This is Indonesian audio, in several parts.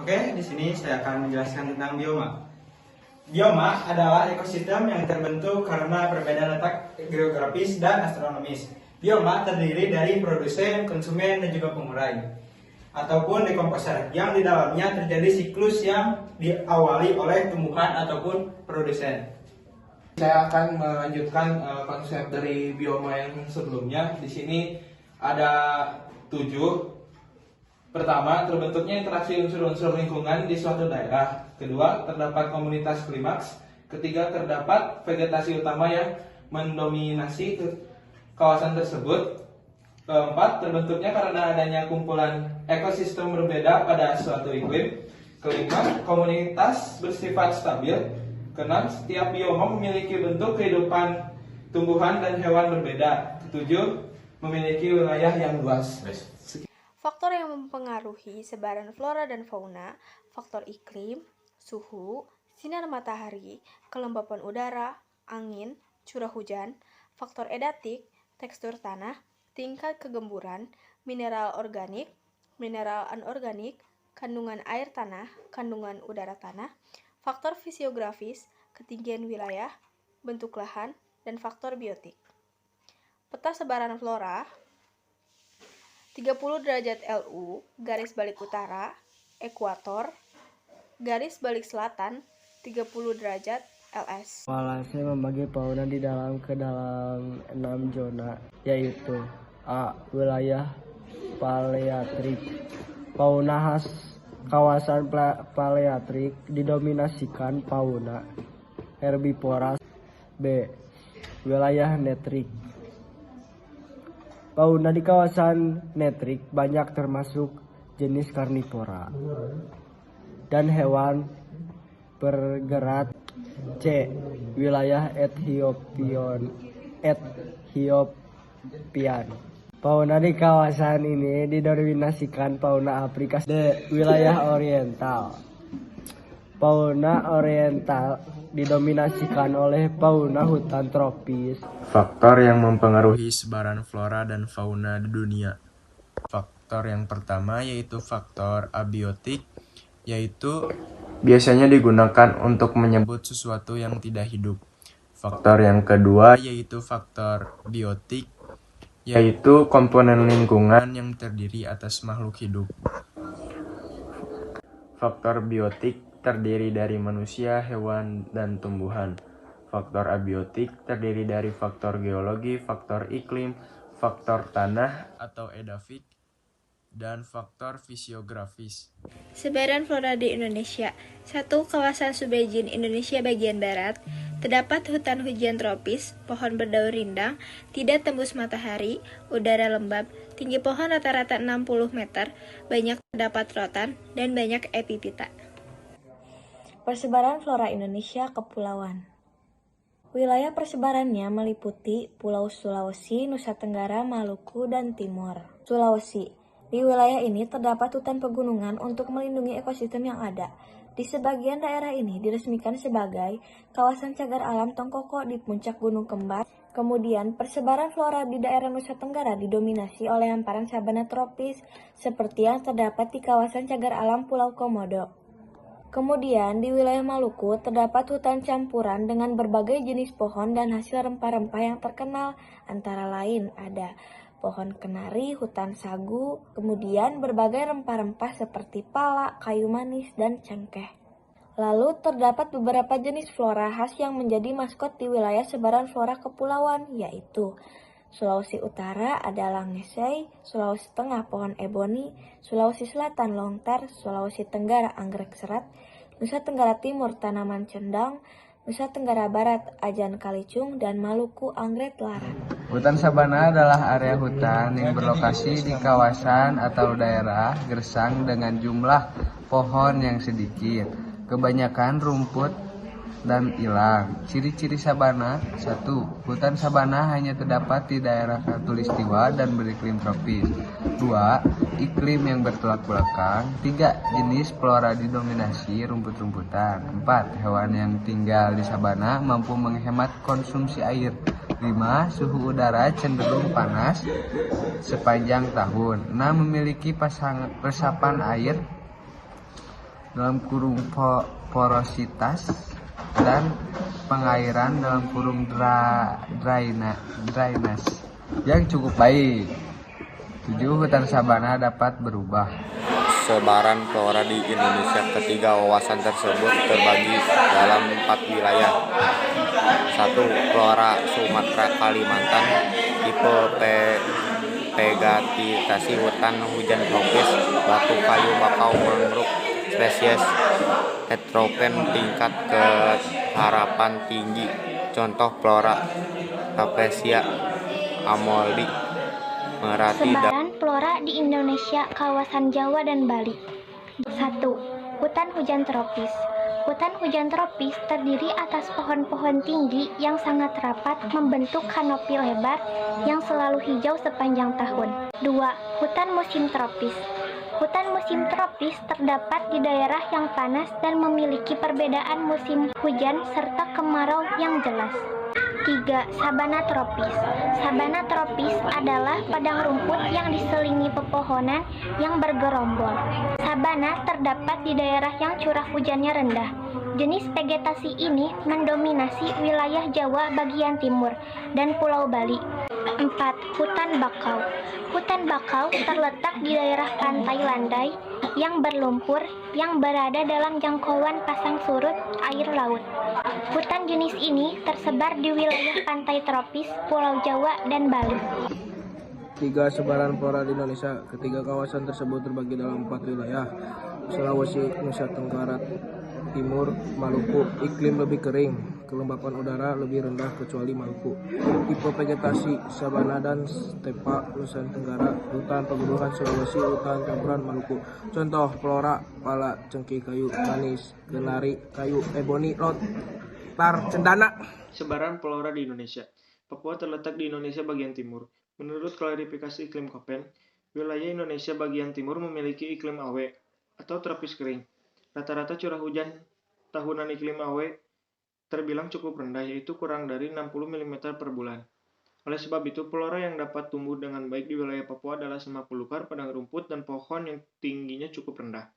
Oke, di sini saya akan menjelaskan tentang bioma. Bioma adalah ekosistem yang terbentuk karena perbedaan letak geografis dan astronomis. Bioma terdiri dari produsen, konsumen, dan juga pengurai, ataupun dekomposer, yang di dalamnya terjadi siklus yang diawali oleh tumbuhan ataupun produsen. Saya akan melanjutkan konsep dari bioma yang sebelumnya. Di sini ada 7. Pertama, terbentuknya interaksi unsur-unsur lingkungan di suatu daerah. Kedua, terdapat komunitas klimaks. Ketiga, terdapat vegetasi utama yang mendominasi kawasan tersebut. Keempat, terbentuknya karena adanya kumpulan ekosistem berbeda pada suatu iklim. Kelima, komunitas bersifat stabil. Keenam, setiap bioma memiliki bentuk kehidupan tumbuhan dan hewan berbeda. Ketujuh, memiliki wilayah yang luas. Faktor yang mempengaruhi sebaran flora dan fauna, faktor iklim, suhu, sinar matahari, kelembapan udara, angin, curah hujan, faktor edatik, tekstur tanah, tingkat kegemburan, mineral organik, mineral anorganik, kandungan air tanah, kandungan udara tanah, faktor fisiografis, ketinggian wilayah, bentuk lahan, dan faktor biotik. Peta sebaran flora 30 derajat LU, garis balik utara, ekuator, garis balik selatan, 30 derajat LS. Wallace membagi fauna di dalam ke dalam 6 zona, yaitu A. Wilayah palearktik. Fauna khas kawasan palearktik didominasikan fauna herbivora. B. Wilayah netrik. Fauna di kawasan netrik banyak termasuk jenis karnivora dan hewan bergerak. C. Wilayah Ethiopian. Fauna di kawasan ini didominasikan fauna Afrika. D. Wilayah oriental. Fauna oriental didominasikan oleh fauna hutan tropis. Faktor yang mempengaruhi sebaran flora dan fauna di dunia. Faktor yang pertama yaitu faktor abiotik, yaitu biasanya digunakan untuk menyebut sesuatu yang tidak hidup. Faktor yang kedua yaitu faktor biotik, yaitu komponen lingkungan yang terdiri atas makhluk hidup. Faktor biotik terdiri dari manusia, hewan, dan tumbuhan. Faktor abiotik terdiri dari faktor geologi, faktor iklim, faktor tanah atau edafik, dan faktor fisiografis. Sebaran flora di Indonesia. 1. Kawasan subregional Indonesia bagian barat. Terdapat hutan hujan tropis, pohon berdaun rindang, tidak tembus matahari, udara lembab, tinggi pohon rata-rata 60 meter, banyak terdapat rotan, dan banyak epipita. Persebaran flora Indonesia kepulauan. Wilayah persebarannya meliputi Pulau Sulawesi, Nusa Tenggara, Maluku, dan Timor. Sulawesi. Di wilayah ini terdapat hutan pegunungan untuk melindungi ekosistem yang ada. Di sebagian daerah ini diresmikan sebagai kawasan cagar alam Tongkoko di puncak Gunung Kembar. Kemudian, persebaran flora di daerah Nusa Tenggara didominasi oleh hamparan sabana tropis seperti yang terdapat di kawasan cagar alam Pulau Komodo. Kemudian, di wilayah Maluku terdapat hutan campuran dengan berbagai jenis pohon dan hasil rempah-rempah yang terkenal, antara lain ada pohon kenari, hutan sagu, kemudian berbagai rempah-rempah seperti pala, kayu manis, dan cengkeh. Lalu terdapat beberapa jenis flora khas yang menjadi maskot di wilayah sebaran flora kepulauan, yaitu Sulawesi Utara ada langesei, Sulawesi Tengah pohon eboni, Sulawesi Selatan longtar, Sulawesi Tenggara anggrek serat, Nusa Tenggara Timur tanaman cendang, Nusa Tenggara Barat ajan kalicung, dan Maluku anggrek larat. Hutan sabana adalah area hutan yang berlokasi di kawasan atau daerah gersang dengan jumlah pohon yang sedikit, kebanyakan rumput dan hilang. Ciri-ciri sabana. 1. Hutan sabana hanya terdapat di daerah khatulistiwa dan beriklim tropis. 2. Iklim yang bertolak belakang. 3. Jenis flora didominasi rumput-rumputan. 4. Hewan yang tinggal di sabana mampu menghemat konsumsi air. 5. Suhu udara cenderung panas sepanjang tahun. 6. Memiliki resapan air dalam kurung porositas dan pengairan dalam kurung drainase yang cukup baik. 7. Hutan sabana dapat berubah. Sebaran flora di Indonesia. Ketiga wawasan tersebut terbagi dalam 4 wilayah. 1. Flora Sumatera Kalimantan. Tipe vegetasi hutan hujan tropis, batu kayu bakau mangrove, spesies heterogen tingkat keharapan tinggi. Contoh flora Rafflesia amoldi Merati. Sebaran flora di Indonesia, kawasan Jawa dan Bali. 1. Hutan hujan tropis. Hutan hujan tropis terdiri atas pohon-pohon tinggi yang sangat rapat membentuk kanopi lebar yang selalu hijau sepanjang tahun. 2. Hutan musim tropis. Hutan musim tropis terdapat di daerah yang panas dan memiliki perbedaan musim hujan serta kemarau yang jelas. 3. Sabana tropis. Sabana tropis adalah padang rumput yang diselingi pepohonan yang bergerombol. Sabana terdapat di daerah yang curah hujannya rendah. Jenis vegetasi ini mendominasi wilayah Jawa bagian timur dan Pulau Bali. 4. Hutan bakau. Hutan bakau terletak di daerah pantai landai yang berlumpur yang berada dalam jangkauan pasang surut air laut. Hutan jenis ini tersebar di wilayah pantai tropis Pulau Jawa dan Bali. 3. Sebaran flora di Indonesia. Ketiga kawasan tersebut terbagi dalam 4 wilayah. Sulawesi, Nusa Tenggara Timur, Maluku. Iklim lebih kering, kelembapan udara lebih rendah kecuali Maluku. Tipe vegetasi sabana dan stepa Nusa Tenggara, hutan pegunungan Sulawesi, hutan campuran Maluku. Contoh flora: pala, cengkeh kayu, manis, kenari, kayu, eboni, lontar, cendana. Sebaran flora di Indonesia. Papua terletak di Indonesia bagian timur. Menurut klarifikasi iklim Koppen, wilayah Indonesia bagian timur memiliki iklim awe atau tropis kering. Rata-rata curah hujan tahunan iklim awe terbilang cukup rendah, yaitu kurang dari 60 mm per bulan. Oleh sebab itu, flora yang dapat tumbuh dengan baik di wilayah Papua adalah semak belukar, padang rumput, dan pohon yang tingginya cukup rendah.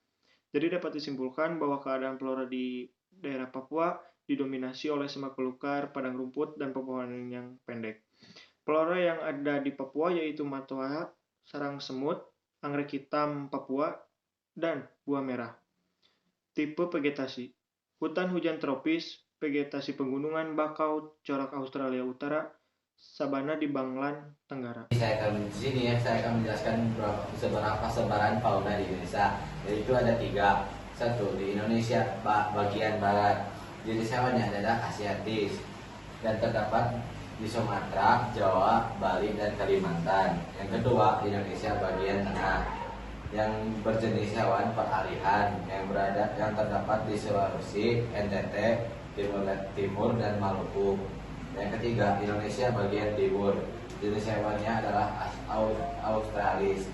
Jadi dapat disimpulkan bahwa keadaan flora di daerah Papua didominasi oleh semak belukar, padang rumput, dan pepohonan yang pendek. Flora yang ada di Papua yaitu matoa, sarang semut, anggrek hitam Papua, dan buah merah. Tipe vegetasi: hutan hujan tropis, vegetasi pegunungan, bakau, corak Australia Utara, sabana di Banglan Tenggara. Saya akan menjelaskan beberapa sebaran fauna di Indonesia. Yaitu ada 3. 1. Di Indonesia bagian barat, jenis hewannya adalah asiatis dan terdapat di Sumatera, Jawa, Bali, dan Kalimantan. Yang kedua, Indonesia bagian tengah yang berjenis hewan peralihan yang terdapat di Sulawesi, NTT, Timur, dan Maluku. Yang ketiga, Indonesia bagian timur, jenis hewannya adalah Australis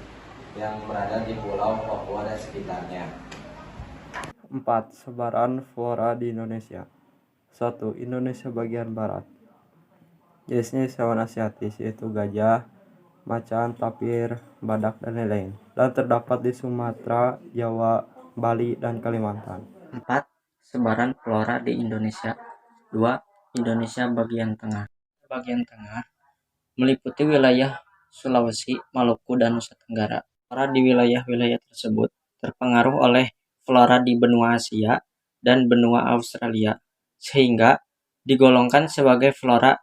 yang berada di Pulau Papua dan sekitarnya. 4. Sebaran flora di Indonesia. 1. Indonesia bagian barat. Jenisnya hewan asiatis yaitu gajah, macan, tapir, badak, dan lain-lain. Dan terdapat di Sumatera, Jawa, Bali, dan Kalimantan. 4. Sebaran flora di Indonesia. 2. Indonesia bagian tengah. Bagian tengah meliputi wilayah Sulawesi, Maluku, dan Nusa Tenggara. Flora di wilayah-wilayah tersebut terpengaruh oleh flora di benua Asia dan benua Australia, sehingga digolongkan sebagai flora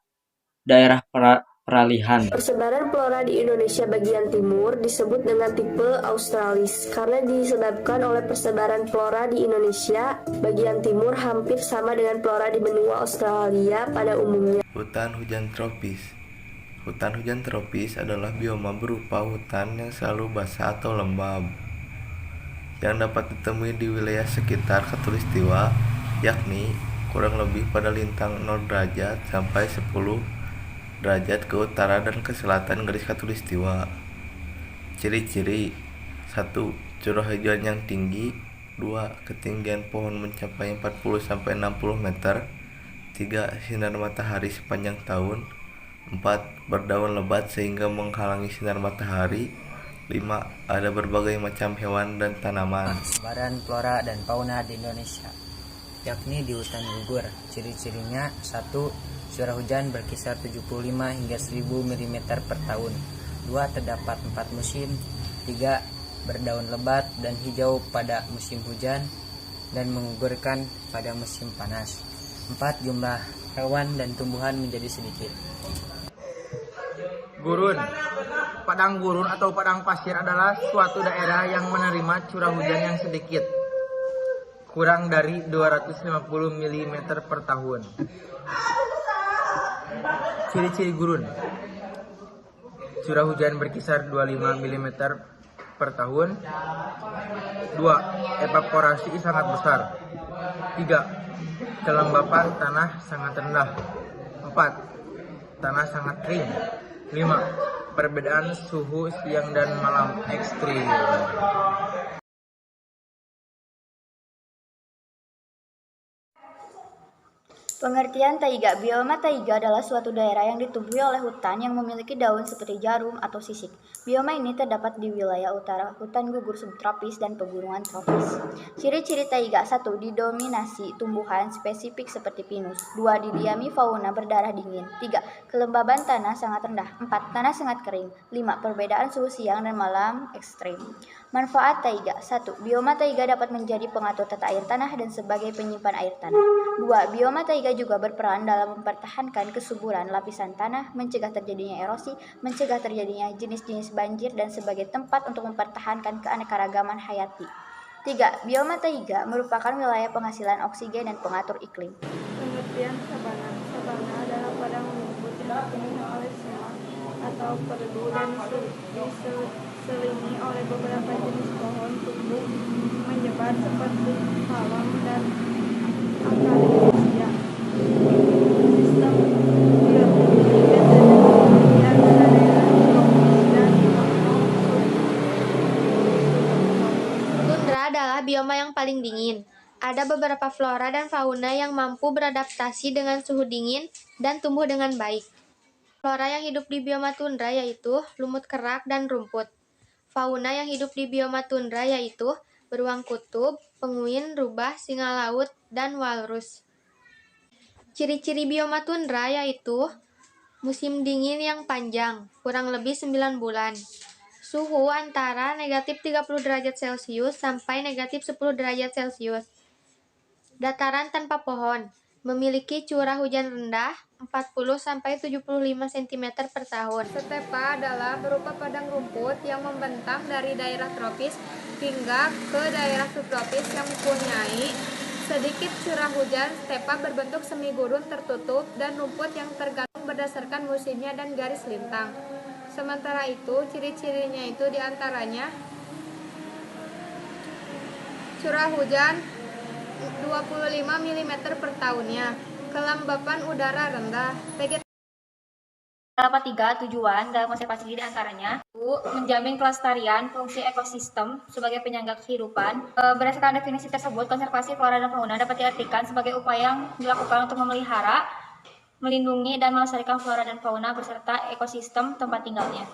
daerah peralihan. Persebaran flora di Indonesia bagian timur disebut dengan tipe Australis karena disebabkan oleh persebaran flora di Indonesia bagian timur hampir sama dengan flora di benua Australia pada umumnya. Hutan hujan tropis. Hutan hujan tropis adalah bioma berupa hutan yang selalu basah atau lembab yang dapat ditemui di wilayah sekitar khatulistiwa, yakni kurang lebih pada lintang 0 derajat sampai 10 derajat ke utara dan ke selatan garis khatulistiwa. Ciri-ciri: 1. Curah hujan yang tinggi. 2. Ketinggian pohon mencapai 40-60 meter. 3. Sinar matahari sepanjang tahun. 4. Berdaun lebat sehingga menghalangi sinar matahari. 5. 5. Ada berbagai macam hewan dan tanaman. Sebaran flora dan fauna di Indonesia, yakni di hutan gugur. Ciri-cirinya: 1. Curah hujan berkisar 75 hingga 1000 mm per tahun. 2. Terdapat 4 musim. 3. Berdaun lebat dan hijau pada musim hujan dan menggugurkan pada musim panas. 4. Jumlah hewan dan tumbuhan menjadi sedikit. Gurun. Padang gurun atau padang pasir adalah suatu daerah yang menerima curah hujan yang sedikit, kurang dari 250 mm per tahun. Ciri-ciri gurun: curah hujan berkisar 25 mm per tahun. 2. Evaporasi sangat besar. 3. Kelembapan tanah sangat rendah. 4. Tanah sangat kering. 5. Perbedaan suhu siang dan malam ekstrim. Pengertian taiga. Bioma taiga adalah suatu daerah yang ditumbuhi oleh hutan yang memiliki daun seperti jarum atau sisik. Bioma ini terdapat di wilayah utara hutan gugur subtropis dan pegunungan tropis. Ciri-ciri taiga: 1. Didominasi tumbuhan spesifik seperti pinus. 2. Didiami fauna berdarah dingin. 3. Kelembaban tanah sangat rendah. 4. Tanah sangat kering. 5. Perbedaan suhu siang dan malam ekstrim. Manfaat taiga: 1. Bioma taiga dapat menjadi pengatur tata air tanah dan sebagai penyimpan air tanah. 2. Bioma taiga juga berperan dalam mempertahankan kesuburan lapisan tanah, mencegah terjadinya erosi, mencegah terjadinya jenis-jenis banjir, dan sebagai tempat untuk mempertahankan keanekaragaman hayati. 3. Bioma taiga merupakan wilayah penghasilan oksigen dan pengatur iklim. Pengertian sabana. Sabana adalah padang rumput yang dipenuhi oleh semak atau perdu dan diselingi oleh beberapa jenis pohon tumbuh menyebar seperti palem dan akasia. Sistem biotik di antara daerah tropis dan Tundra adalah bioma yang paling dingin. Ada beberapa flora dan fauna yang mampu beradaptasi dengan suhu dingin dan tumbuh dengan baik. Flora yang hidup di bioma tundra yaitu lumut kerak dan rumput. Fauna yang hidup di bioma tundra yaitu beruang kutub, penguin, rubah, singa laut, dan walrus. Ciri-ciri bioma tundra yaitu musim dingin yang panjang, kurang lebih 9 bulan. Suhu antara negatif 30 derajat Celcius sampai negatif 10 derajat Celcius. Dataran tanpa pohon, memiliki curah hujan rendah 40-75 cm per tahun. Stepa adalah berupa padang rumput yang membentang dari daerah tropis hingga ke daerah subtropis yang mempunyai sedikit curah hujan. Stepa berbentuk semi gurun tertutup dan rumput yang tergantung berdasarkan musimnya dan garis lintang. Sementara itu, ciri-cirinya itu diantaranya curah hujan 25 mm per tahunnya, kelembapan udara rendah, Terdapat 3 tujuan dalam konservasi diantaranya: 1. Menjamin kelestarian fungsi ekosistem sebagai penyangga kehidupan. Berdasarkan definisi tersebut, konservasi flora dan fauna dapat diartikan sebagai upaya yang dilakukan untuk memelihara, melindungi, dan melestarikan flora dan fauna beserta ekosistem tempat tinggalnya.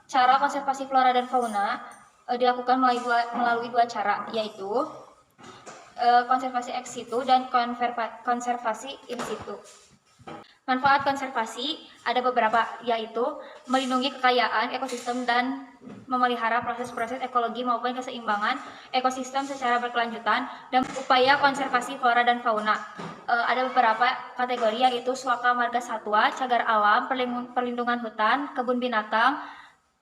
Cara konservasi flora dan fauna dilakukan melalui dua cara, yaitu konservasi ex situ dan konservasi in situ. Manfaat konservasi ada beberapa, yaitu melindungi kekayaan ekosistem dan memelihara proses-proses ekologi maupun keseimbangan ekosistem secara berkelanjutan, dan upaya konservasi flora dan fauna. Ada beberapa kategori, yaitu suaka marga satwa, cagar alam, perlindungan hutan, kebun binatang,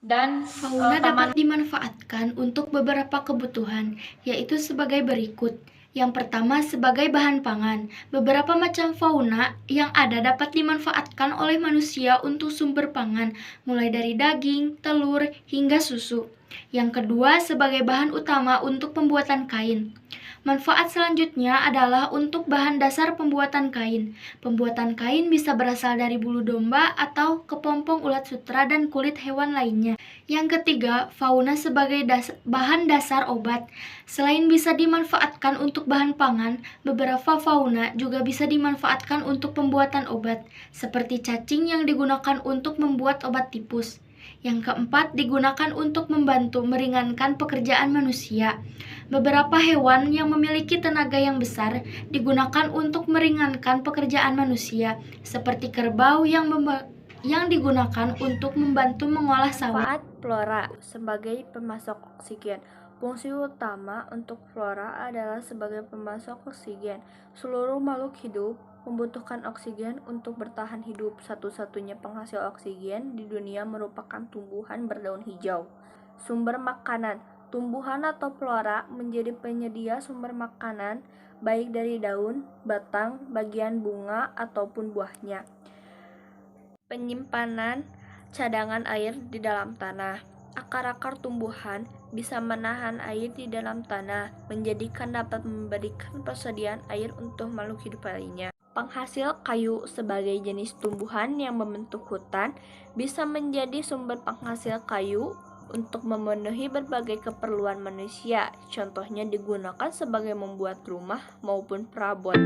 dan fauna dapat dimanfaatkan untuk beberapa kebutuhan, yaitu sebagai berikut. Yang pertama, sebagai bahan pangan. Beberapa macam fauna yang ada dapat dimanfaatkan oleh manusia untuk sumber pangan, mulai dari daging, telur, hingga susu. Yang kedua, sebagai bahan utama untuk pembuatan kain. Manfaat selanjutnya adalah untuk bahan dasar pembuatan kain. Pembuatan kain bisa berasal dari bulu domba atau kepompong ulat sutra dan kulit hewan lainnya. Yang ketiga, fauna sebagai bahan dasar obat. Selain bisa dimanfaatkan untuk bahan pangan, beberapa fauna juga bisa dimanfaatkan untuk pembuatan obat, seperti cacing yang digunakan untuk membuat obat tipus. Yang keempat, digunakan untuk membantu meringankan pekerjaan manusia. Beberapa hewan yang memiliki tenaga yang besar digunakan untuk meringankan pekerjaan manusia, seperti kerbau yang digunakan untuk membantu mengolah sawit. Manfaat flora sebagai pemasok oksigen. Fungsi utama untuk flora adalah sebagai pemasok oksigen. Seluruh makhluk hidup membutuhkan oksigen untuk bertahan hidup. Satu-satunya penghasil oksigen di dunia merupakan tumbuhan berdaun hijau. Sumber makanan. Tumbuhan atau flora menjadi penyedia sumber makanan baik dari daun, batang, bagian bunga, ataupun buahnya. Penyimpanan cadangan air di dalam tanah. Akar-akar tumbuhan bisa menahan air di dalam tanah, menjadikan dapat memberikan persediaan air untuk makhluk hidup lainnya. Penghasil kayu sebagai jenis tumbuhan yang membentuk hutan bisa menjadi sumber penghasil kayu untuk memenuhi berbagai keperluan manusia. Contohnya digunakan sebagai membuat rumah maupun perabot.